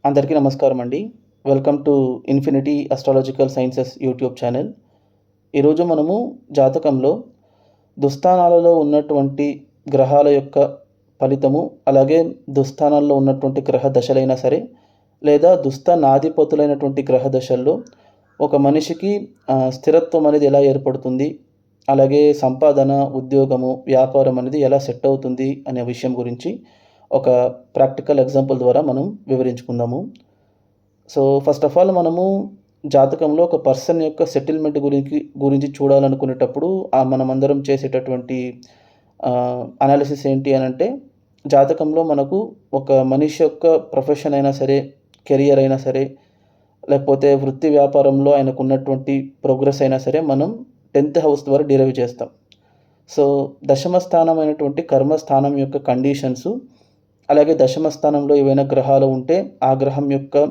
అందరికీ నమస్కారం అండి. Welcome to infinity astrological sciences YouTube channel. ఈరోజు మనము జాతకంలో దుస్థానాలలో ఉన్నటువంటి గ్రహాల యొక్క ఫలితము, అలాగే దుస్థానాల్లో ఉన్నటువంటి గ్రహ దశలైనా సరే, లేదా దుస్థానాధిపతులైనటువంటి గ్రహ దశల్లో ఒక మనిషికి స్థిరత్వం అనేది ఎలా ఏర్పడుతుంది, అలాగే సంపాదన, ఉద్యోగము, వ్యాపారం అనేది ఎలా సెట్ అవుతుంది అనే విషయం గురించి ఒక ప్రాక్టికల్ ఎగ్జాంపుల్ ద్వారా మనం వివరించుకుందాము. సో ఫస్ట్ ఆఫ్ ఆల్ మనము జాతకంలో ఒక పర్సన్ యొక్క సెటిల్మెంట్ గురించి చూడాలనుకునేటప్పుడు మనమందరం చేసేటటువంటి అనాలిసిస్ ఏంటి అని అంటే, జాతకంలో మనకు ఒక మనిషి యొక్క ప్రొఫెషన్ అయినా సరే, కెరియర్ అయినా సరే, లేకపోతే వృత్తి వ్యాపారంలో ఆయనకు ఉన్నటువంటి ప్రోగ్రెస్ అయినా సరే మనం 10th హౌస్ ద్వారా డిరైవ్ చేస్తాం. సో దశమ స్థానం అయినటువంటి కర్మస్థానం యొక్క కండిషన్స్, అలాగే దశమ స్థానంలో ఏవైనా గ్రహాలు ఉంటే ఆ గ్రహం యొక్క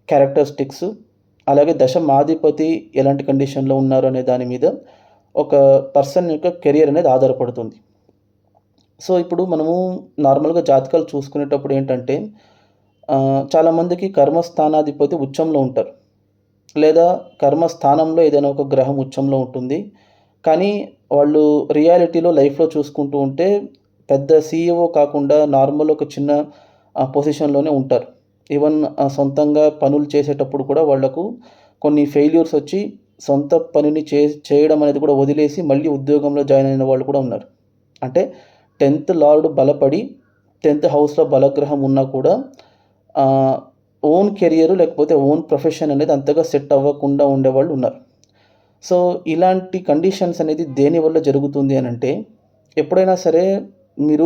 క్యారెక్టరిస్టిక్స్, అలాగే దశమాధిపతి ఎలాంటి కండిషన్లో ఉన్నారు అనే దాని మీద ఒక పర్సన్ యొక్క కెరియర్ అనేది ఆధారపడుతుంది. సో ఇప్పుడు మనము నార్మల్గా జాతకాలు చూసుకునేటప్పుడు ఏంటంటే, చాలామందికి కర్మస్థానాధిపతి ఉచ్చంలో ఉంటారు, లేదా కర్మస్థానంలో ఏదైనా ఒక గ్రహం ఉచ్చంలో ఉంటుంది. కానీ వాళ్ళు రియాలిటీలో లైఫ్లో చూసుకుంటూ ఉంటే పెద్ద సీఈఓ కాకుండా నార్మల్ ఒక చిన్న పొజిషన్లోనే ఉంటారు. ఈవెన్ సొంతంగా పనులు చేసేటప్పుడు కూడా వాళ్లకు కొన్ని ఫెయిల్యూర్స్ వచ్చి సొంత పనిని చేయడం అనేది కూడా వదిలేసి మళ్ళీ ఉద్యోగంలో జాయిన్ అయిన వాళ్ళు కూడా ఉన్నారు. అంటే 10th లార్డ్ బలపడి 10th హౌస్లో బలగ్రహం ఉన్నా కూడా ఓన్ కెరియర్ లేకపోతే ఓన్ ప్రొఫెషన్ అనేది అంతగా సెట్ అవ్వకుండా ఉండేవాళ్ళు ఉన్నారు. సో ఇలాంటి కండిషన్స్ అనేది దేనివల్ల జరుగుతుంది అని అంటే, ఎప్పుడైనా సరే మీరు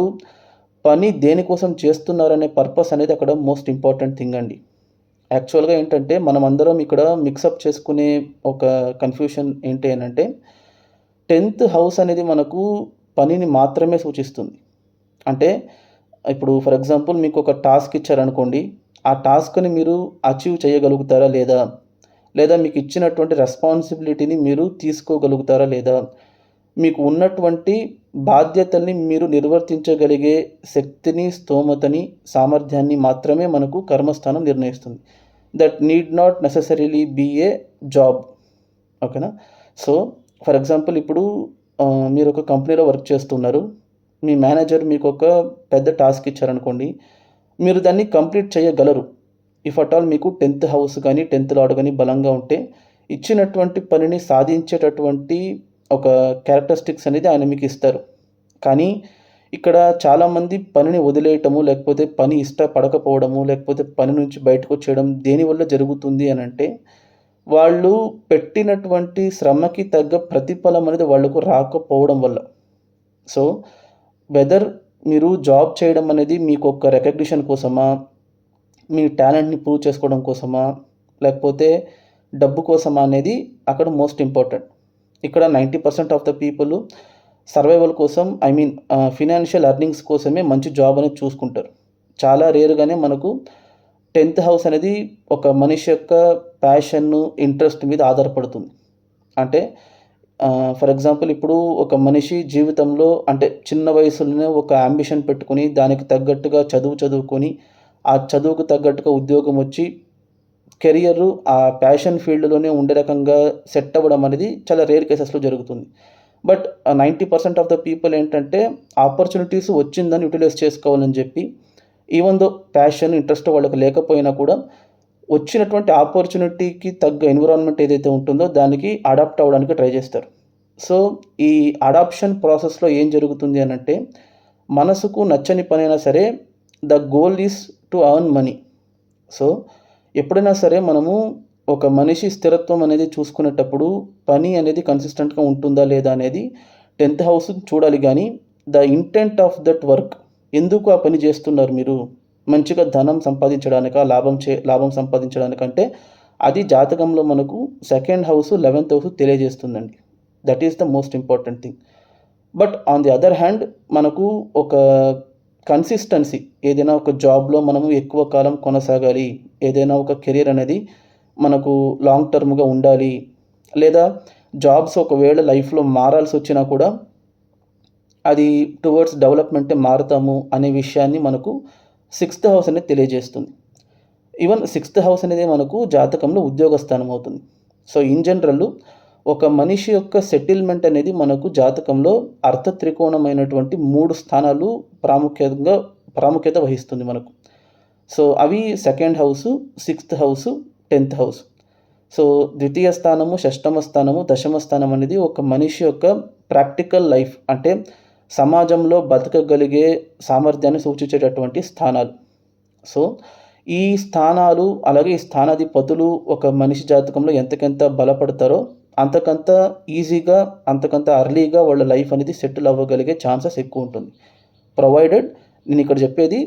పని దేనికోసం చేస్తున్నారనే పర్పస్ అనేది అక్కడ మోస్ట్ ఇంపార్టెంట్ థింగ్ అండి. యాక్చువల్గా ఏంటంటే, మనమందరం ఇక్కడ మిక్సప్ చేసుకునే ఒక కన్ఫ్యూషన్ ఏంటి అని అంటే, 10th హౌస్ అనేది మనకు పనిని మాత్రమే సూచిస్తుంది. అంటే ఇప్పుడు ఫర్ ఎగ్జాంపుల్ మీకు ఒక టాస్క్ ఇచ్చారనుకోండి, ఆ టాస్క్ని మీరు అచీవ్ చేయగలుగుతారా లేదా, లేదా మీకు ఇచ్చినటువంటి రెస్పాన్సిబిలిటీని మీరు తీసుకోగలుగుతారా లేదా, మీకు ఉన్నటువంటి బాధ్యతల్ని మీరు నిర్వర్తించగలిగే శక్తిని, స్తోమతని, సామర్థ్యాన్ని మాత్రమే మనకు కర్మస్థానం నిర్ణయిస్తుంది. That need not necessarily be a job. ఓకేనా? సో ఫర్ ఎగ్జాంపుల్ ఇప్పుడు మీరు ఒక కంపెనీలో వర్క్ చేస్తున్నారు. మీ మేనేజర్ మీకు ఒక పెద్ద టాస్క్ ఇచ్చారనుకోండి, మీరు దాన్ని కంప్లీట్ చేయగలరు. ఇఫ్ అట్ ఆల్ మీకు 10th హౌస్ కానీ 10th లార్డ్ కానీ బలంగా ఉంటే ఇచ్చినటువంటి పనిని సాధించేటటువంటి ఒక క్యారెక్టరిస్టిక్స్ అనేది ఆయన మీకు ఇస్తారు. కానీ ఇక్కడ చాలామంది పనిని వదిలేయటము, లేకపోతే పని ఇష్టపడకపోవడము, లేకపోతే పని నుంచి బయటకు వచ్చేయడం దేనివల్ల జరుగుతుంది అని అంటే, వాళ్ళు పెట్టినటువంటి శ్రమకి తగ్గ ప్రతిఫలం అనేది వాళ్లకు రాకపోవడం వల్ల. సో వెదర్ మీరు జాబ్ చేయడం అనేది మీకు ఒక రికగ్నిషన్ కోసమా, మీ టాలెంట్ని ప్రూవ్ చేసుకోవడం కోసమా, లేకపోతే డబ్బు కోసమా అనేది అక్కడ మోస్ట్ ఇంపార్టెంట్. ఇక్కడ 90% ఆఫ్ ద పీపుల్ సర్వైవల్ కోసం, ఫినాన్షియల్ ఎర్నింగ్స్ కోసమే మంచి జాబ్ అనేది చూసుకుంటారు. చాలా రేరుగానే మనకు 10th హౌస్ అనేది ఒక మనిషి యొక్క ప్యాషన్, ఇంట్రెస్ట్ మీద ఆధారపడుతుంది. అంటే ఫర్ ఎగ్జాంపుల్ ఇప్పుడు ఒక మనిషి జీవితంలో అంటే చిన్న వయసులోనే ఒక అంబిషన్ పెట్టుకుని దానికి తగ్గట్టుగా చదువుకొని ఆ చదువుకు తగ్గట్టుగా ఉద్యోగం వచ్చి కెరియర్ ఆ ప్యాషన్ ఫీల్డ్లోనే ఉండే రకంగా సెట్ అవ్వడం అనేది చాలా రేర్ కేసెస్లో జరుగుతుంది. బట్ 90% ఆఫ్ ద పీపుల్ ఏంటంటే, ఆపర్చునిటీస్ వచ్చిందని యూటిలైజ్ చేసుకోవాలని చెప్పి, ఈవెన్ దో ప్యాషన్, ఇంట్రెస్ట్ వాళ్ళకి లేకపోయినా కూడా వచ్చినటువంటి ఆపర్చునిటీకి తగ్గ ఎన్విరాన్మెంట్ ఏదైతే ఉంటుందో దానికి అడాప్ట్ అవ్వడానికి ట్రై చేస్తారు. సో ఈ అడాప్షన్ ప్రాసెస్లో ఏం జరుగుతుంది అని అంటే, మనసుకు నచ్చని పనైనా సరే the goal is to earn money. So ఎప్పుడైనా సరే మనము ఒక మనిషి స్థిరత్వం అనేది చూసుకునేటప్పుడు పని అనేది కన్సిస్టెంట్గా ఉంటుందా లేదా అనేది 10th హౌస్ చూడాలి. కానీ the intent of that work, ఎందుకు ఆ పని చేస్తున్నారు మీరు, మంచిగా ధనం సంపాదించడానిక, లాభం సంపాదించడానికంటే అది జాతకంలో మనకు 2nd హౌస్ 11th హౌస్ తెలియజేస్తుందండి. That is the most important thing. But on the other hand మనకు ఒక కన్సిస్టెన్సీ, ఏదైనా ఒక జాబ్లో మనము ఎక్కువ కాలం కొనసాగాలి, ఏదైనా ఒక కెరీర్ అనేది మనకు లాంగ్ టర్మ్గా ఉండాలి, లేదా జాబ్స్ ఒకవేళ లైఫ్లో మారాల్సి వచ్చినా కూడా అది టువర్డ్స్ డెవలప్మెంటే మారుతాము అనే విషయాన్ని మనకు 6th హౌస్ అనేది తెలియజేస్తుంది. ఈవెన్ 6th హౌస్ అనేది మనకు జాతకంలో ఉద్యోగ స్థానం అవుతుంది. సో, ఇన్ జనరల్ ఒక మనిషి యొక్క సెటిల్మెంట్ అనేది మనకు జాతకంలో అర్థ త్రికోణమైనటువంటి 3 స్థానాలు ప్రాముఖ్యత వహిస్తుంది మనకు. సో, అవి 2nd house, 6th house, 10th house. So, ద్వితీయ స్థానము, షష్టమ స్థానము, దశమ స్థానం అనేది ఒక మనిషి యొక్క ప్రాక్టికల్ లైఫ్ అంటే సమాజంలో బతకగలిగే సామర్థ్యాన్ని సూచించేటటువంటి స్థానాలు. సో, ఈ స్థానాలు అలాగే ఈ స్థానాధిపతులు ఒక మనిషి జాతకంలో ఎంతకెంత బలపడతారో అంతకంత ఈజీగా, అంతకంత ఎర్లీగా వాళ్ళ లైఫ్ అనేది సెటిల్ అవ్వగలిగే ఛాన్సెస్ ఎక్కువ ఉంటుంది. ప్రొవైడెడ్ నేను ఇక్కడ చెప్పేది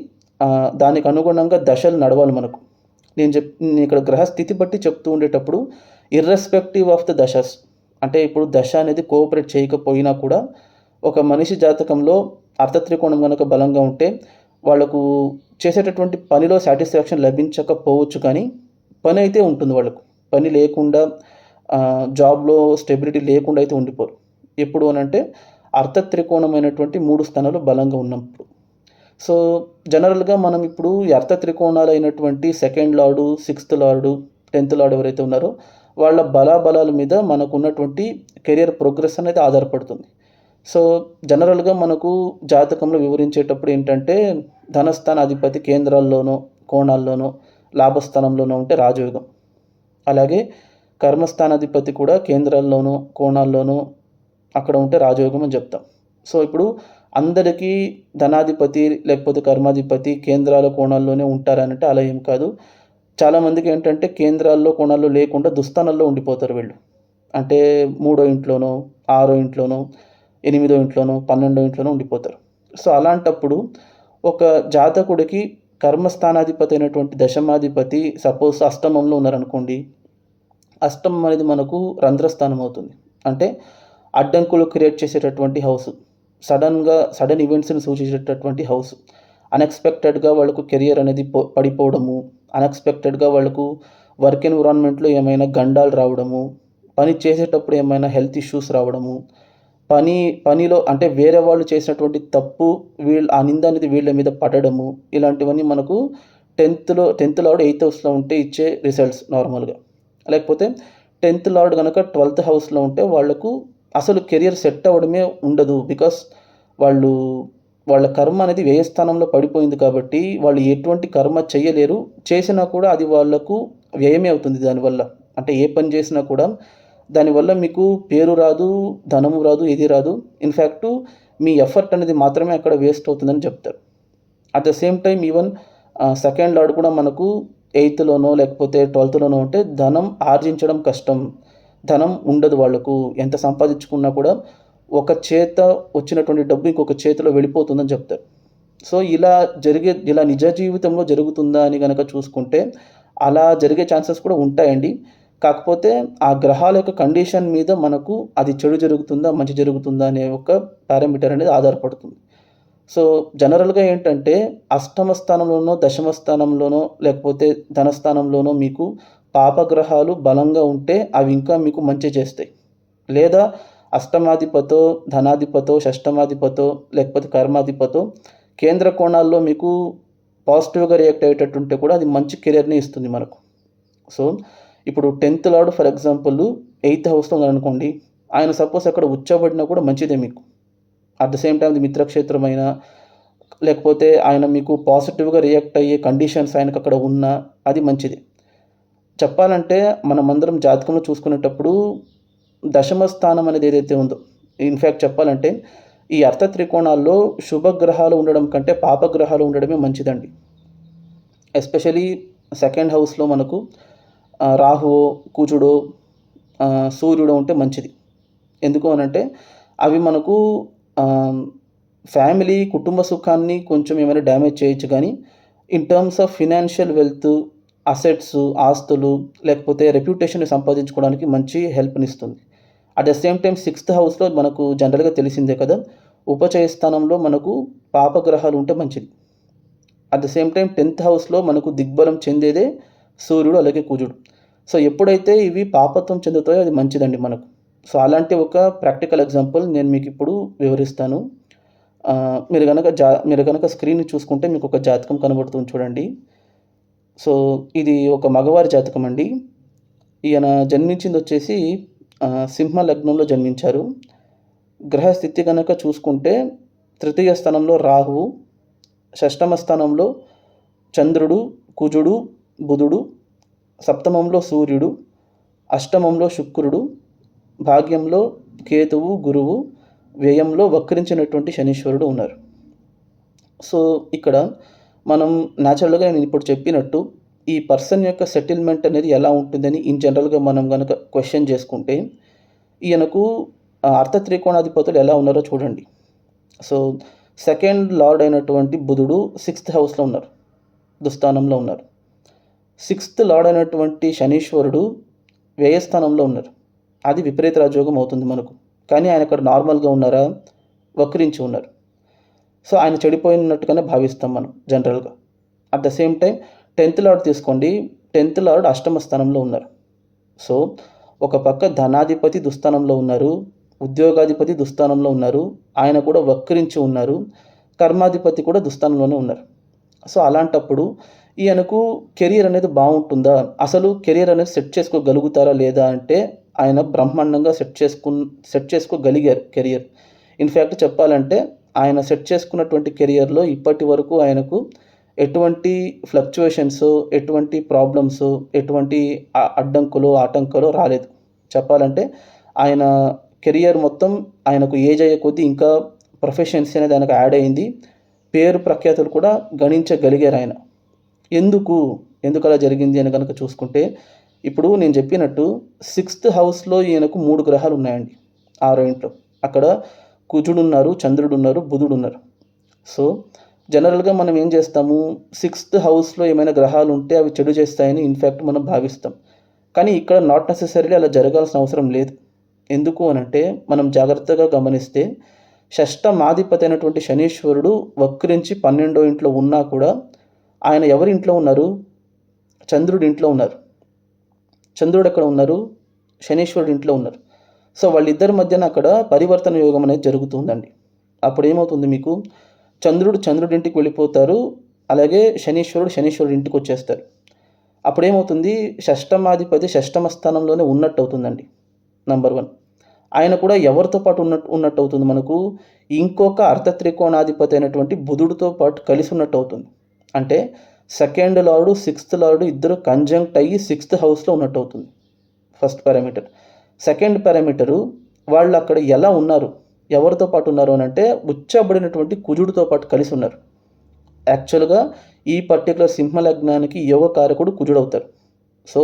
దానికి అనుగుణంగా దశలు నడవాలి మనకు. నేను ఇక్కడ గ్రహస్థితి బట్టి చెప్తూ ఉండేటప్పుడు ఇర్రెస్పెక్టివ్ ఆఫ్ ద దశస్ అంటే ఇప్పుడు దశ అనేది కోఆపరేట్ చేయకపోయినా కూడా ఒక మనిషి జాతకంలో అర్థత్రికోణం కనుక బలంగా ఉంటే వాళ్ళకు చేసేటటువంటి పనిలో సాటిస్ఫాక్షన్ లభించకపోవచ్చు, కానీ పని అయితే ఉంటుంది వాళ్ళకు. పని లేకుండా జాబ్లో స్టెబిలిటీ లేకుండా అయితే ఉండిపోరు. ఎప్పుడు అనంటే అర్థత్రికోణమైనటువంటి 3 స్థానాలు బలంగా ఉన్నప్పుడు. సో, జనరల్గా మనం ఇప్పుడు ఈ అర్థత్రికోణాలు అయినటువంటి 2nd lord, 6th lord, 10th lord ఎవరైతే ఉన్నారో వాళ్ళ బలాబలాల మీద మనకున్నటువంటి కెరియర్ ప్రోగ్రెస్ అనేది ఆధారపడుతుంది. సో, జనరల్గా మనకు జాతకంలో వివరించేటప్పుడు ఏంటంటే ధనస్థానాధిపతి కేంద్రాల్లోనో, కోణాల్లోనో, లాభస్థానంలోనో ఉంటే రాజయోగం. అలాగే కర్మస్థానాధిపతి కూడా కేంద్రాల్లోనో, కోణాల్లోనో అక్కడ ఉంటే రాజయోగం అని చెప్తాం. సో, ఇప్పుడు అందరికీ ధనాధిపతి లేకపోతే కర్మాధిపతి కేంద్రాల, కోణాల్లోనే ఉంటారనంటే అలా ఏం కాదు. చాలామందికి ఏంటంటే కేంద్రాల్లో, కోణాల్లో లేకుండా దుస్థానాల్లో ఉండిపోతారు వీళ్ళు. అంటే 3వ ఇంట్లోనో, 6వ ఇంట్లోనో, 8వ ఇంట్లోనో, 12వ ఇంట్లోనో ఉండిపోతారు. సో, అలాంటప్పుడు ఒక జాతకుడికి కర్మస్థానాధిపతి అయినటువంటి దశమాధిపతి సపోజ్ అష్టమంలో ఉన్నారనుకోండి, అష్టమం అనేది మనకు రంధ్రస్థానం అవుతుంది. అంటే అడ్డంకులు క్రియేట్ చేసేటటువంటి హౌస్, సడన్ ఈవెంట్స్ని సూచించేటటువంటి హౌస్. అన్ఎక్స్పెక్టెడ్గా వాళ్ళకు కెరియర్ అనేది పడిపోవడము, అన్ఎక్స్పెక్టెడ్గా వాళ్ళకు వర్క్ ఎన్విరాన్మెంట్లో ఏమైనా గండాలు రావడము, పని చేసేటప్పుడు ఏమైనా హెల్త్ ఇష్యూస్ రావడము, పనిలో అంటే వేరే వాళ్ళు చేసినటువంటి తప్పు ఆ నింద అనేది వీళ్ళ మీద పడడము, ఇలాంటివన్నీ మనకు 10th లార్డ్ 8th హౌస్లో ఉంటే ఇచ్చే రిజల్ట్స్ నార్మల్గా. లేకపోతే 10th లార్డ్ కనుక 12th హౌస్లో ఉంటే వాళ్ళకు అసలు కెరియర్ సెట్ అవ్వడమే ఉండదు. బికాస్ వాళ్ళ కర్మ అనేది వ్యయస్థానంలో పడిపోయింది కాబట్టి వాళ్ళు ఎటువంటి కర్మ చేయలేరు. చేసినా కూడా అది వాళ్ళకు వ్యయమే అవుతుంది దానివల్ల. అంటే ఏ పని చేసినా కూడా దానివల్ల మీకు పేరు రాదు, ధనము రాదు, ఏది రాదు. ఇన్ఫ్యాక్టు మీ ఎఫర్ట్ అనేది మాత్రమే అక్కడ వేస్ట్ అవుతుందని చెప్తారు. At the same time even 2nd lord కూడా మనకు 8thలోనో లేకపోతే 12thలోనో ఉంటే ధనం ఆర్జించడం కష్టం. ధనం ఉండదు వాళ్ళకు. ఎంత సంపాదించుకున్నా కూడా ఒక చేత వచ్చినటువంటి డబ్బు ఇంకొక చేతిలో వెళ్ళిపోతుందని చెప్తారు. సో, ఇలా నిజ జీవితంలో జరుగుతుందా అని గనక చూసుకుంటే అలా జరిగే ఛాన్సెస్ కూడా ఉంటాయండి. కాకపోతే ఆ గ్రహాల యొక్క కండిషన్ మీద మనకు అది చెడు జరుగుతుందా, మంచి జరుగుతుందా అనే ఒక పారామీటర్ అనేది ఆధారపడుతుంది. సో, జనరల్గా ఏంటంటే అష్టమ స్థానంలోనో, దశమ స్థానంలోనో లేకపోతే ధనస్థానంలోనో మీకు పాపగ్రహాలు బలంగా ఉంటే అవి ఇంకా మీకు మంచి చేస్తాయి. లేదా అష్టమాధిపతో, ధనాధిపతో, షష్టమాధిపతో లేకపోతే కర్మాధిపతో కేంద్ర కోణాల్లో మీకు పాజిటివ్గా రియాక్ట్ అయ్యేటట్టుంటే కూడా అది మంచి కెరియర్ని ఇస్తుంది మనకు. సో, ఇప్పుడు 10th lord for example 8th హౌస్లో ఉన్నారనుకోండి, ఆయన సపోజ్ అక్కడ ఉచ్చబడినా కూడా మంచిదే మీకు. అట్ ద సేమ్ టైం అది మిత్రక్షేత్రమైన లేకపోతే ఆయన మీకు పాజిటివ్గా రియాక్ట్ అయ్యే కండిషన్స్ ఆయనకు అక్కడ ఉన్నా అది మంచిది. చెప్పాలంటే మనమందరం జాతకంలో చూసుకునేటప్పుడు దశమ స్థానం అనేది ఏదైతే ఉందో, ఇన్ఫ్యాక్ట్ చెప్పాలంటే ఈ అర్థ త్రికోణాల్లో శుభగ్రహాలు ఉండడం కంటే పాపగ్రహాలు ఉండడమే మంచిదండి. ఎస్పెషలీ 2nd హౌస్లో మనకు రాహువో, కుజుడో, సూర్యుడో ఉంటే మంచిది. ఎందుకు అనంటే అవి మనకు ఫ్యామిలీ, కుటుంబ సుఖాన్ని కొంచెం ఏమైనా డ్యామేజ్ చేయొచ్చు, కానీ in terms of financial wealth, assets, ఆస్తులు లేకపోతే రెప్యుటేషన్ని సంపాదించుకోవడానికి మంచి హెల్ప్‌నిస్తుంది. At the same time 6th హౌస్లో మనకు జనరల్గా తెలిసిందే కదా, ఉపచయ స్థానంలో మనకు పాపగ్రహాలు ఉంటే మంచిది. At the same time 10th హౌస్లో మనకు దిగ్బలం చెందేదే సూర్యుడు అలాగే కుజుడు. సో, ఎప్పుడైతే ఇవి పాపత్వం చెందుతాయో అది మంచిదండి మనకు. సో, అలాంటి ఒక ప్రాక్టికల్ ఎగ్జాంపుల్ నేను మీకు ఇప్పుడు వివరిస్తాను. మీరు గనక స్క్రీన్ చూసుకుంటే మీకు ఒక జాతకం కనబడుతుంది చూడండి. సో ఇది ఒక మగవారి జాతకం అండి. ఈయన జన్మించింది వచ్చేసి సింహ లగ్నంలో జన్మించారు. గ్రహస్థితి కనుక చూసుకుంటే తృతీయ స్థానంలో రాహువు, షష్టమ స్థానంలో చంద్రుడు, కుజుడు, బుధుడు, సప్తమంలో సూర్యుడు, అష్టమంలో శుక్రుడు, భాగ్యంలో కేతువు, గురువు, వ్యయంలో వక్రించినటువంటి శనీశ్వరుడు ఉన్నారు. సో ఇక్కడ మనం న్యాచురల్గా నేను ఇప్పుడు చెప్పినట్టు ఈ పర్సన్ యొక్క సెటిల్మెంట్ అనేది ఎలా ఉంటుందని ఇన్ జనరల్గా మనం కనుక క్వశ్చన్ చేసుకుంటే ఈయనకు అర్థ త్రికోణాధిపతులు ఎలా ఉన్నారో చూడండి. సో సెకండ్ లార్డ్ అయినటువంటి బుధుడు 6th హౌస్లో ఉన్నారు, దుస్థానంలో ఉన్నారు. 6th లార్డ్ అయినటువంటి శనీశ్వరుడు వ్యయస్థానంలో ఉన్నారు. అది విపరీత రాజయోగం అవుతుంది మనకు. కానీ ఆయన అక్కడ నార్మల్గా ఉన్నారా? వక్రించి ఉన్నారు. సో ఆయన చెడిపోయినట్టుగానే భావిస్తాం మనం జనరల్గా. At the same time 10th lord తీసుకోండి. 10th లార్డ్ అష్టమ స్థానంలో ఉన్నారు. సో ఒక పక్క ధనాధిపతి దుస్థానంలో ఉన్నారు, ఉద్యోగాధిపతి దుస్థానంలో ఉన్నారు, ఆయన కూడా వక్రించి ఉన్నారు, కర్మాధిపతి కూడా దుస్థానంలోనే ఉన్నారు. సో అలాంటప్పుడు ఈయనకు కెరియర్ అనేది బాగుంటుందా, అసలు కెరియర్ అనేది సెట్ చేసుకోగలుగుతారా లేదా అంటే ఆయన బ్రహ్మాండంగా సెట్ చేసుకోగలిగారు కెరియర్. ఇన్ఫ్యాక్ట్ చెప్పాలంటే ఆయన సెట్ చేసుకున్నటువంటి కెరియర్లో ఇప్పటి వరకు ఆయనకు ఎటువంటి ఫ్లక్చువేషన్స్, ఎటువంటి ప్రాబ్లమ్స్, ఎటువంటి అడ్డంకులు ఆటంకాలు రాలేదు. చెప్పాలంటే ఆయన కెరియర్ మొత్తం ఆయనకు ఏజ్ అయ్యే కొద్దీ ఇంకా ప్రొఫెషన్సీ అనేది ఆయనకు యాడ్ అయింది. పేరు ప్రఖ్యాతులు కూడా గణించగలిగారు ఆయన. ఎందుకు అలా జరిగింది అని కనుక చూసుకుంటే ఇప్పుడు నేను చెప్పినట్టు 6th హౌస్లో ఈయనకు 3 గ్రహాలు ఉన్నాయండి. 6వ ఇంట్లో అక్కడ కుజుడు ఉన్నారు, చంద్రుడు ఉన్నారు, బుధుడు ఉన్నారు. సో జనరల్గా మనం ఏం చేస్తాము, 6th హౌస్లో ఏమైనా గ్రహాలు ఉంటే అవి చెడు చేస్తాయని ఇన్ఫ్యాక్ట్ మనం భావిస్తాం. కానీ ఇక్కడ నాట్ నెసెసరీలీ అలా జరగాల్సిన అవసరం లేదు. ఎందుకు అనంటే మనం జాగ్రత్తగా గమనిస్తే షష్టమాధిపతి అయినటువంటి శనీశ్వరుడు వక్రించి 12వ ఇంట్లో ఉన్నా కూడా ఆయన ఎవరి ఇంట్లో ఉన్నారు? చంద్రుడి ఇంట్లో ఉన్నారు. చంద్రుడు ఎక్కడ ఉన్నారు? శనీశ్వరుడి ఇంట్లో ఉన్నారు. సో వాళ్ళిద్దరి మధ్యన అక్కడ పరివర్తన యోగం అనేది జరుగుతుందండి. అప్పుడు ఏమవుతుంది, మీకు చంద్రుడి ఇంటికి వెళ్ళిపోతారు, అలాగే శనీశ్వరుడు ఇంటికి వచ్చేస్తారు. అప్పుడు ఏమవుతుంది, షష్టమాధిపతి షష్టమ స్థానంలోనే ఉన్నట్టు అవుతుందండి. నంబర్ 1. ఆయన కూడా ఎవరితో పాటు ఉన్నట్టు అవుతుంది, మనకు ఇంకొక అర్ధ త్రికోణాధిపతి అయినటువంటి బుధుడితో పాటు కలిసి ఉన్నట్టు అవుతుంది. అంటే సెకండ్ లార్డు 6th లార్డు ఇద్దరు కంజంక్ట్ అయ్యి 6th హౌస్లో ఉన్నట్టు అవుతుంది. First parameter. సెకండ్ పారామీటరు, వాళ్ళు అక్కడ ఎలా ఉన్నారు, ఎవరితో పాటు ఉన్నారు అని అంటే ఉచ్చబడినటువంటి కుజుడితో పాటు కలిసి ఉన్నారు. యాక్చువల్గా ఈ పర్టికులర్ సింహ లగ్నానికి యోగ కారకుడు కుజుడు అవుతారు. సో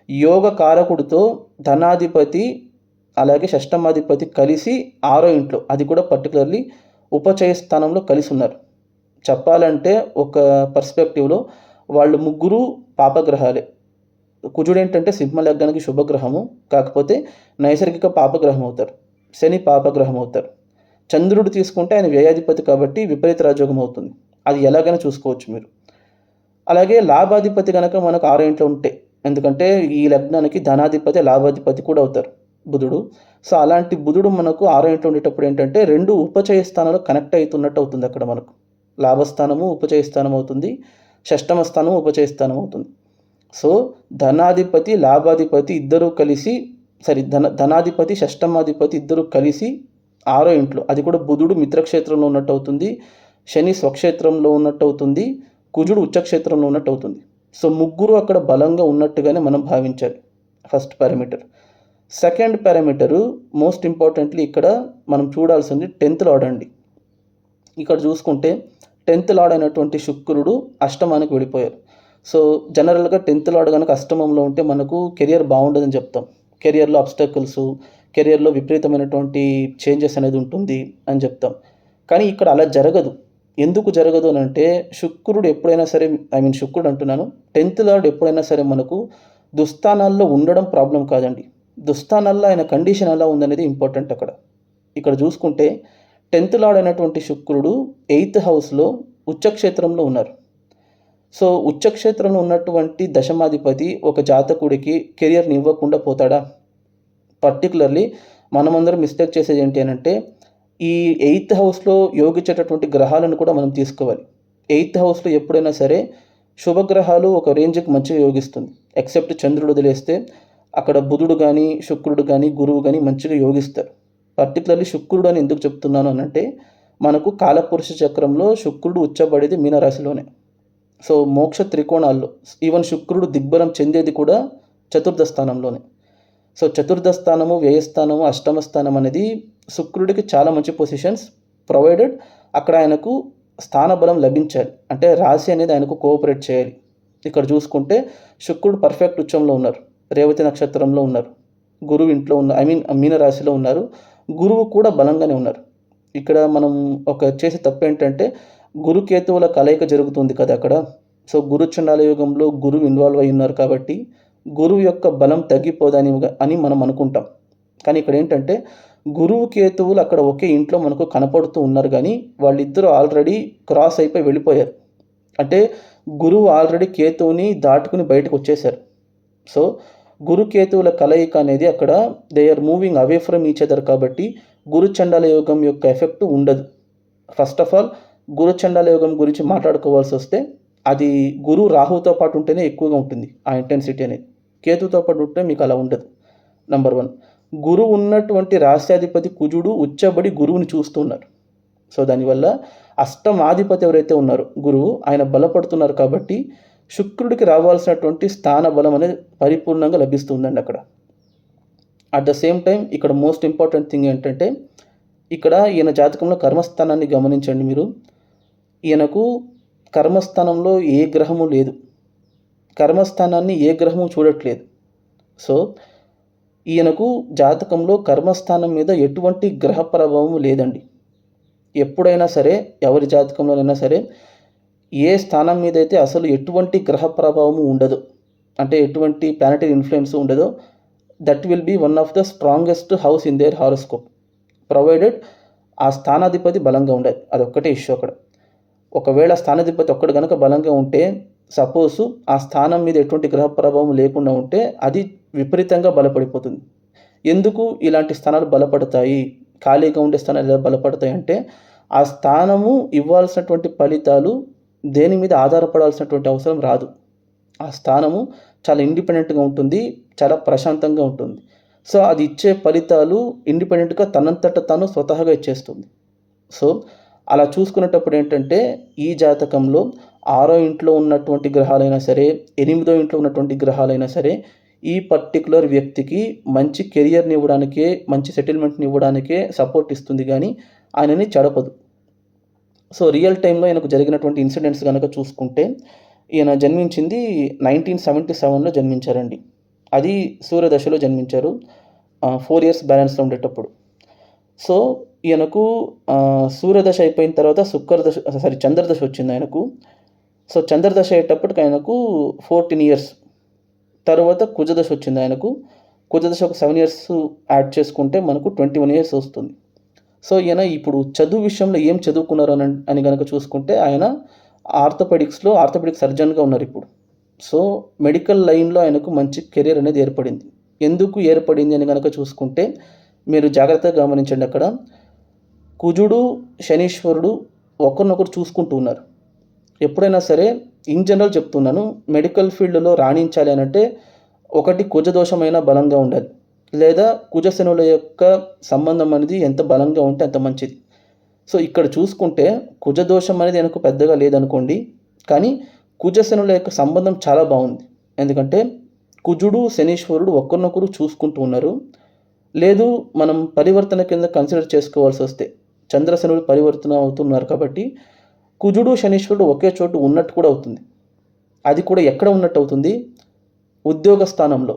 యోగ కారకుడితో ధనాధిపతి అలాగే షష్టమాధిపతి కలిసి 6వ ఇంట్లో, అది కూడా పర్టికులర్లీ ఉపచయ స్థానంలో కలిసి ఉన్నారు. చెప్పాలంటే ఒక పర్స్పెక్టివ్లో వాళ్ళు ముగ్గురు పాపగ్రహాలే. కుజుడు ఏంటంటే సింహ లగ్నానికి శుభగ్రహము, కాకపోతే నైసర్గిక పాపగ్రహం అవుతారు. శని పాపగ్రహం అవుతారు. చంద్రుడు తీసుకుంటే ఆయన వ్యయాధిపతి కాబట్టి విపరీత రాజయోగం అవుతుంది. అది ఎలాగైనా చూసుకోవచ్చు మీరు. అలాగే లాభాధిపతి కనుక మనకు 6వ ఇంట్లో ఉంటే, ఎందుకంటే ఈ లగ్నానికి ధనాధిపతి లాభాధిపతి కూడా అవుతారు బుధుడు. సో అలాంటి బుధుడు మనకు 6వ ఇంట్లో ఉండేటప్పుడు ఏంటంటే 2 ఉపచయ స్థానాలు కనెక్ట్ అవుతున్నట్టు అవుతుంది. అక్కడ మనకు లాభస్థానము ఉపచయ స్థానం అవుతుంది, షష్టమ స్థానం ఉపచయ స్థానం అవుతుంది. సో ధనాధిపతి లాభాధిపతి ఇద్దరు కలిసి ధనాధిపతి షష్టమాధిపతి ఇద్దరు కలిసి 6వ ఇంట్లో, అది కూడా బుధుడు మిత్రక్షేత్రంలో ఉన్నట్టు అవుతుంది, శని స్వక్షేత్రంలో ఉన్నట్టు అవుతుంది, కుజుడు ఉచ్చక్షేత్రంలో ఉన్నట్టు అవుతుంది. సో ముగ్గురు అక్కడ బలంగా ఉన్నట్టుగానే మనం భావించాలి. First parameter. Second parameter most importantly ఇక్కడ మనం చూడాల్సింది 10th లార్డ్ అండి. ఇక్కడ చూసుకుంటే 10th లార్డ్ అయినటువంటి శుక్రుడు అష్టమానికి వెళ్ళిపోయారు. సో జనరల్గా 10th లార్డ్ కనుక అష్టమంలో ఉంటే మనకు కెరియర్ బాగుండదని చెప్తాం. కెరియర్లో అబ్స్టకల్స్, కెరియర్లో విపరీతమైనటువంటి చేంజెస్ అనేది ఉంటుంది అని చెప్తాం. కానీ ఇక్కడ అలా జరగదు. ఎందుకు జరగదు అని అంటే శుక్రుడు ఎప్పుడైనా సరే, శుక్రుడు అంటున్నాను, 10th లార్డ్ ఎప్పుడైనా సరే మనకు దుస్థానాల్లో ఉండడం ప్రాబ్లం కాదండి. దుస్థానాల్లో ఆయన కండిషన్ ఎలా ఉందనేది ఇంపార్టెంట్ అక్కడ. ఇక్కడ చూసుకుంటే 10th లార్డ్ అయినటువంటి శుక్రుడు 8th హౌస్లో ఉచ్చక్షేత్రంలో ఉన్నారు. సో ఉచ్చక్షేత్రంలో ఉన్నటువంటి దశమాధిపతి ఒక జాతకుడికి కెరియర్ని ఇవ్వకుండా పోతాడా? పర్టికులర్లీ మనమందరం మిస్టేక్ చేసేది ఏంటి అని అంటే ఈ 8th హౌస్లో యోగించేటటువంటి గ్రహాలను కూడా మనం తీసుకోవాలి. 8th హౌస్లో ఎప్పుడైనా సరే శుభగ్రహాలు ఒక రేంజ్కి మంచిగా యోగిస్తుంది. ఎక్సెప్ట్ చంద్రుడు వదిలేస్తే అక్కడ బుధుడు కానీ, శుక్రుడు కానీ, గురువు కానీ మంచిగా యోగిస్తారు. పర్టికులర్లీ శుక్రుడు అని ఎందుకు చెప్తున్నాను అనంటే, మనకు కాలపురుష చక్రంలో శుక్రుడు ఉచ్చబడేది మీనరాశిలోనే. సో మోక్ష త్రికోణాల్లో ఈవెన్ శుక్రుడు దిగ్బలం చెందేది కూడా చతుర్థ స్థానంలోనే. సో చతుర్థ స్థానము, వ్యయస్థానము, అష్టమ స్థానం అనేది శుక్రుడికి చాలా మంచి పొజిషన్స్, ప్రొవైడెడ్ అక్కడ ఆయనకు స్థానబలం లభించాలి. అంటే రాశి అనేది ఆయనకు కోఆపరేట్ చేయాలి. ఇక్కడ చూసుకుంటే శుక్రుడు పర్ఫెక్ట్ ఉచ్చంలో ఉన్నారు, రేవతి నక్షత్రంలో ఉన్నారు, గురువు ఇంట్లో ఉన్నారు, మీనరాశిలో ఉన్నారు, గురువు కూడా బలంగానే ఉన్నారు. ఇక్కడ మనం చేసే తప్పు ఏంటంటే గురుకేతువుల కలయిక జరుగుతుంది కదా అక్కడ. సో గురు చండాల యోగంలో గురువు ఇన్వాల్వ్ అయి ఉన్నారు కాబట్టి గురువు యొక్క బలం తగ్గిపోదని అని మనం అనుకుంటాం. కానీ ఇక్కడ ఏంటంటే గురువు కేతువులు అక్కడ ఒకే ఇంట్లో మనకు కనపడుతూ ఉన్నారు, కానీ వాళ్ళిద్దరూ ఆల్రెడీ క్రాస్ అయిపోయి వెళ్ళిపోయారు. అంటే గురువు ఆల్రెడీ కేతువుని దాటుకుని బయటకు వచ్చేసారు. సో గురుకేతువుల కలయిక అనేది అక్కడ they are moving away from each other కాబట్టి గురు చండాల యోగం యొక్క ఎఫెక్ట్ ఉండదు. ఫస్ట్ ఆఫ్ ఆల్ గురు చండాల యోగం గురించి మాట్లాడుకోవాల్సి వస్తే అది గురు రాహుతో పాటు ఉంటేనే ఎక్కువగా ఉంటుంది ఆ ఇంటెన్సిటీ అనేది. కేతుతో పాటు ఉంటే మీకు అలా ఉండదు. నెంబర్ 1, గురువు ఉన్నటువంటి రాశ్యాధిపతి కుజుడు ఉచ్చబడి గురువుని చూస్తున్నారు. సో దానివల్ల అష్టమాధిపతి ఎవరైతే ఉన్నారో గురువు, ఆయన బలపడుతున్నారు కాబట్టి శుక్రుడికి రావాల్సినటువంటి స్థాన బలం అనేది పరిపూర్ణంగా లభిస్తుందండి అక్కడ. అట్ ద సేమ్ టైం ఇక్కడ మోస్ట్ ఇంపార్టెంట్ థింగ్ ఏంటంటే ఇక్కడ ఈయన జాతకంలో కర్మస్థానాన్ని గమనించండి మీరు. ఈయనకు కర్మస్థానంలో ఏ గ్రహము లేదు, కర్మస్థానాన్ని ఏ గ్రహము చూడట్లేదు. సో ఈయనకు జాతకంలో కర్మస్థానం మీద ఎటువంటి గ్రహ ప్రభావం లేదండి. ఎప్పుడైనా సరే ఎవరి జాతకంలోనైనా సరే ఏ స్థానం మీద అయితే అసలు ఎటువంటి గ్రహ ప్రభావము ఉండదు, అంటే ఎటువంటి ప్లానటరీ ఇన్ఫ్లుయెన్స్ ఉండదో, that will be one of the strongest house in their horoscope, provided ఆ స్థానాధిపతి బలంగా ఉండాలి. అదొక్కటే ఇష్యూ అక్కడ. ఒకవేళ స్థానాధిపతి ఒక్కడు కనుక బలంగా ఉంటే, సపోజ్ ఆ స్థానం మీద ఎటువంటి గ్రహ ప్రభావం లేకుండా ఉంటే అది విపరీతంగా బలపడిపోతుంది. ఎందుకు ఇలాంటి స్థానాలు బలపడతాయి, ఖాళీగా ఉండే స్థానాలు ఎలా బలపడతాయి అంటే, ఆ స్థానము ఇవ్వాల్సినటువంటి ఫలితాలు దేని మీద ఆధారపడాల్సినటువంటి అవసరం రాదు. ఆ స్థానము చాలా ఇండిపెండెంట్గా ఉంటుంది, చాలా ప్రశాంతంగా ఉంటుంది. సో అది ఇచ్చే ఫలితాలు ఇండిపెండెంట్గా తనంతట తాను స్వతహాగా ఇచ్చేస్తుంది. సో అలా చూసుకునేటప్పుడు ఏంటంటే ఈ జాతకంలో 6వ ఇంట్లో ఉన్నటువంటి గ్రహాలైనా సరే, 8వ ఇంట్లో ఉన్నటువంటి గ్రహాలైనా సరే ఈ పర్టికులర్ వ్యక్తికి మంచి కెరియర్ని ఇవ్వడానికే, మంచి సెటిల్మెంట్ని ఇవ్వడానికే సపోర్ట్ ఇస్తుంది, కానీ ఆయనని చెడపదు. సో రియల్ టైంలో ఆయనకు జరిగినటువంటి ఇన్సిడెంట్స్ కనుక చూసుకుంటే ఈయన జన్మించింది 1977లో జన్మించారండి. అది సూర్యదశలో జన్మించారు, 4 years బ్యాలెన్స్లో ఉండేటప్పుడు. సో ఈయనకు సూర్యదశ అయిపోయిన తర్వాత చంద్రదశ వచ్చింది ఆయనకు. సో చంద్రదశ అయ్యేటప్పటికి ఆయనకు 14 years తర్వాత కుజదశ వచ్చింది ఆయనకు. కుజదశ ఒక 7 years యాడ్ చేసుకుంటే మనకు 21 years వస్తుంది. సో ఈయన ఇప్పుడు చదువు విషయంలో ఏం చదువుకున్నారు అని కనుక చూసుకుంటే ఆయన ఆర్థోపెడిక్ సర్జన్గా ఉన్నారు ఇప్పుడు. సో మెడికల్ లైన్లో ఆయనకు మంచి కెరీర్ అనేది ఏర్పడింది. ఎందుకు ఏర్పడింది అని కనుక చూసుకుంటే మీరు జాగ్రత్తగా గమనించండి. అక్కడ కుజుడు, శనీశ్వరుడు ఒకరినొకరు చూసుకుంటూ ఉన్నారు. ఎప్పుడైనా సరే ఇన్ జనరల్ చెప్తున్నాను, మెడికల్ ఫీల్డ్లో రాణించాలి అనంటే ఒకటి కుజదోషమైన బలంగా ఉండాలి, లేదా కుజశనుల యొక్క సంబంధం అనేది ఎంత బలంగా ఉంటే అంత మంచిది. సో ఇక్కడ చూసుకుంటే కుజదోషం అనేది ఆయనకు పెద్దగా లేదనుకోండి, కానీ కుజశనుల యొక్క సంబంధం చాలా బాగుంది. ఎందుకంటే కుజుడు, శనీశ్వరుడు ఒకరినొకరు చూసుకుంటూ ఉన్నారు. లేదు మనం పరివర్తన కింద కన్సిడర్ చేసుకోవాల్సి వస్తే చంద్రశనులు పరివర్తన అవుతున్నారు కాబట్టి కుజుడు, శనీశ్వరుడు ఒకే చోటు ఉన్నట్టు కూడా అవుతుంది. అది కూడా ఎక్కడ ఉన్నట్టు అవుతుంది, ఉద్యోగ స్థానంలో.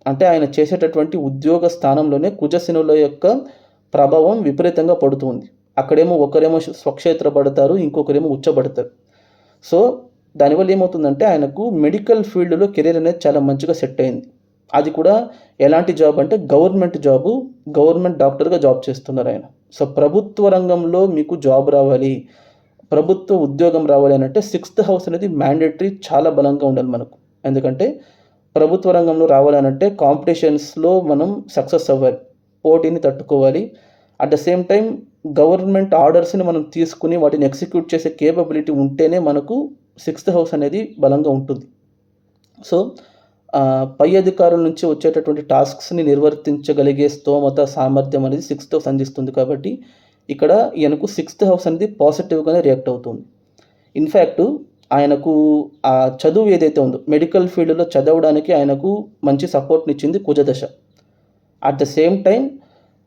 అంటే ఆయన చేసేటటువంటి ఉద్యోగ స్థానంలోనే కుజశనుల యొక్క ప్రభావం విపరీతంగా పడుతుంది. అక్కడేమో ఒకరేమో స్వక్షేత్ర పడతారు, ఇంకొకరేమో ఉచ్చబడతారు. సో దానివల్ల ఏమవుతుందంటే ఆయనకు మెడికల్ ఫీల్డ్లో కెరీర్ అనేది చాలా మంచిగా సెట్ అయింది. అది కూడా ఎలాంటి జాబ్ అంటే గవర్నమెంట్ జాబు, గవర్నమెంట్ డాక్టర్గా జాబ్ చేస్తున్నారు ఆయన. సో ప్రభుత్వ రంగంలో మీకు జాబ్ రావాలి, ప్రభుత్వ ఉద్యోగం రావాలి అని అంటే 6th house అనేది మ్యాండేటరీ, చాలా బలంగా ఉండాలి మనకు. ఎందుకంటే ప్రభుత్వ రంగంలో రావాలనంటే కాంపిటీషన్స్లో మనం సక్సెస్ అవ్వాలి, పోటీని తట్టుకోవాలి. At the same time government ఆర్డర్స్ని మనం తీసుకుని వాటిని ఎగ్జిక్యూట్ చేసే కేపబిలిటీ ఉంటేనే మనకు సిక్స్త్ హౌస్ అనేది బలంగా ఉంటుంది. సో పై అధికారుల నుంచి వచ్చేటటువంటి టాస్క్స్ని నిర్వర్తించగలిగే స్తోమత, సామర్థ్యం అనేది సిక్స్త్ హౌస్ అందిస్తుంది. కాబట్టి ఇక్కడ ఈయనకు సిక్స్త్ హౌస్ అనేది పాజిటివ్గానే రియాక్ట్ అవుతుంది. ఇన్ఫ్యాక్ట్ ఆయనకు ఆ చదువు ఏదైతే ఉందో మెడికల్ ఫీల్డ్లో చదవడానికి ఆయనకు మంచి సపోర్ట్నిచ్చింది కుజదశ. అట్ ద సేమ్ టైం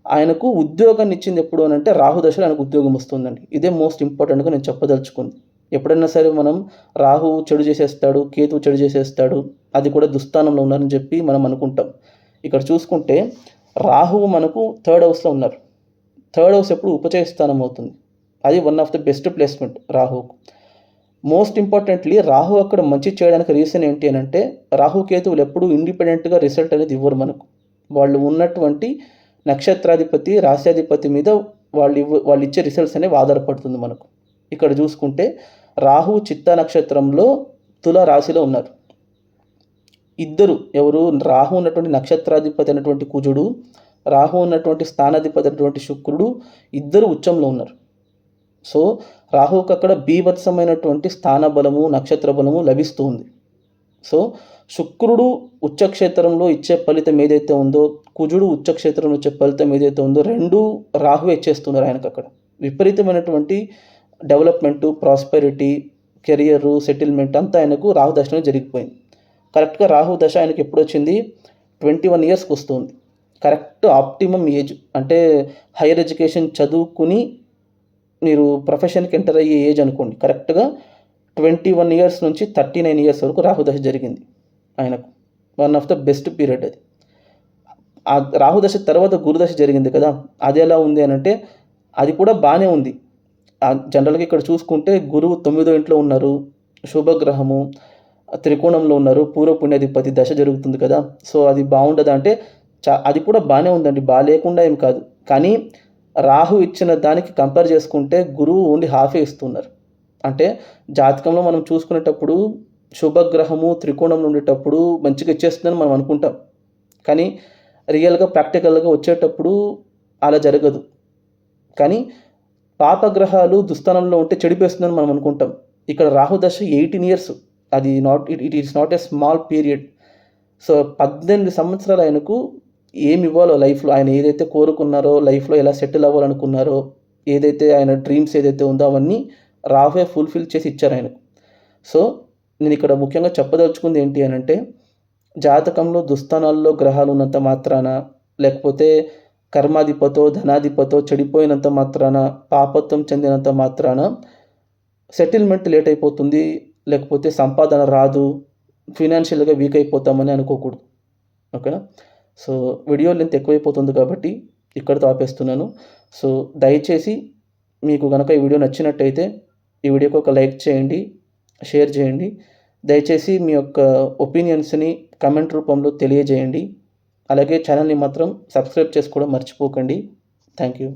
ఆయనకు ఉద్యోగాన్ని ఇచ్చింది ఎప్పుడు అని అంటే రాహు దశలో ఆయనకు ఉద్యోగం వస్తుందండి. ఇదే మోస్ట్ ఇంపార్టెంట్గా నేను చెప్పదలుచుకుంది. ఎప్పుడైనా సరే మనం రాహు చెడు చేసేస్తాడు, కేతు చెడు చేసేస్తాడు, అది కూడా దుస్థానంలో ఉన్నారని చెప్పి మనం అనుకుంటాం. ఇక్కడ చూసుకుంటే రాహువు మనకు థర్డ్ హౌస్లో ఉన్నారు. థర్డ్ హౌస్ ఎప్పుడు ఉపచయ స్థానం అవుతుంది. అది one of the best placement రాహువుకు. మోస్ట్ ఇంపార్టెంట్లీ రాహు అక్కడ మంచి చేయడానికి రీజన్ ఏంటి అని అంటే రాహు కేతువులు ఎప్పుడు ఇండిపెండెంట్గా రిజల్ట్ అనేది ఇవ్వరు మనకు. వాళ్ళు ఉన్నటువంటి నక్షత్రాధిపతి, రాశ్యాధిపతి మీద వాళ్ళు ఇచ్చే రిజల్ట్స్ అనేవి ఆధారపడుతుంది మనకు. ఇక్కడ చూసుకుంటే రాహు చిత్తా నక్షత్రంలో తుల రాశిలో ఉన్నారు. ఇద్దరు ఎవరు? రాహు ఉన్నటువంటి నక్షత్రాధిపతి అయినటువంటి కుజుడు, రాహు ఉన్నటువంటి స్థానాధిపతి అయినటువంటి శుక్రుడు ఇద్దరు ఉచ్చంలో ఉన్నారు. సో రాహువుకి అక్కడ బీభత్సమైనటువంటి స్థాన బలము, నక్షత్ర బలము లభిస్తూ ఉంది. సో శుక్రుడు ఉచ్చక్షేత్రంలో ఇచ్చే ఫలితం ఏదైతే ఉందో, కుజుడు ఉచ్చక్షేత్రంలో ఇచ్చే ఫలితం ఏదైతే ఉందో, రెండు రాహువే ఇచ్చేస్తున్నారు ఆయనకు. అక్కడ విపరీతమైనటువంటి డెవలప్మెంటు, ప్రాస్పెరిటీ, కెరియరు, సెటిల్మెంట్ అంతా ఆయనకు రాహు దశలో జరిగిపోయింది. కరెక్ట్గా రాహు దశ ఆయనకు ఎప్పుడు వచ్చింది? 21 ఇయర్స్కి వస్తుంది. కరెక్ట్ ఆప్టిమమ్ ఏజ్, అంటే హైయర్ ఎడ్యుకేషన్ చదువుకుని మీరు ప్రొఫెషన్కి ఎంటర్ అయ్యే ఏజ్ అనుకోండి. కరెక్ట్గా 21 ఇయర్స్ నుంచి 39 ఇయర్స్ వరకు రాహుదశ జరిగింది ఆయనకు. One of the best period అది. ఆ రాహుదశ తర్వాత గురుదశ జరిగింది కదా, అది ఎలా ఉంది అని అంటే అది కూడా బాగానే ఉంది. జనరల్గా ఇక్కడ చూసుకుంటే గురువు 9వ ఇంట్లో ఉన్నారు, శుభగ్రహము, త్రికోణంలో ఉన్నారు, పూర్వపుణ్యాధిపతి దశ జరుగుతుంది కదా. సో అది బాగుండదా అంటే అది కూడా బాగానే ఉందండి, బాగాలేకుండా ఏం కాదు. కానీ రాహు ఇచ్చిన దానికి కంపేర్ చేసుకుంటే గురువు ఓన్లీ హాఫే ఇస్తున్నారు. అంటే జాతకంలో మనం చూసుకునేటప్పుడు శుభగ్రహము త్రికోణంలో ఉండేటప్పుడు మంచిగా ఇచ్చేస్తుందని మనం అనుకుంటాం. కానీ రియల్గా ప్రాక్టికల్గా వచ్చేటప్పుడు అలా జరగదు. కానీ పాపగ్రహాలు దుస్థానంలో ఉంటే చెడిపేస్తుందని మనం అనుకుంటాం. ఇక్కడ రాహుదశ 18 ఇయర్స్, అది it is not a small period. So 18 సంవత్సరాలు ఆయనకు ఏమి ఇవ్వాలో లైఫ్లో, ఆయన ఏదైతే కోరుకున్నారో, లైఫ్లో ఎలా సెటిల్ అవ్వాలనుకున్నారో, ఏదైతే ఆయన డ్రీమ్స్ ఏదైతే ఉందో అవన్నీ రాహువే ఫుల్ఫిల్ చేసి ఇచ్చారు ఆయనకు. సో నేను ఇక్కడ ముఖ్యంగా చెప్పదలుచుకుంది ఏంటి అని అంటే జాతకంలో దుస్థానాల్లో గ్రహాలు ఉన్నంత మాత్రాన, లేకపోతే కర్మాధిపతో ధనాధిపతో చెడిపోయినంత మాత్రాన, పాపత్వం చెందినంత మాత్రాన సెటిల్మెంట్ లేట్ అయిపోతుంది, లేకపోతే సంపాదన రాదు, ఫినాన్షియల్గా వీక్ అయిపోతామని అనుకోకూడదు. ఓకేనా? సో వీడియో లెంత్ ఎక్కువైపోతుంది కాబట్టి ఇక్కడితో ఆపేస్తున్నాను. సో దయచేసి మీకు కనుక ఈ వీడియో నచ్చినట్టయితే ఈ వీడియోకి ఒక లైక్ చేయండి, షేర్ చేయండి. దయచేసి మీ యొక్క ఒపీనియన్స్ని కమెంట్ రూపంలో తెలియజేయండి. అలాగే ఛానల్ని మాత్రం సబ్స్క్రైబ్ చేసుకోవడం మర్చిపోకండి. Thank you.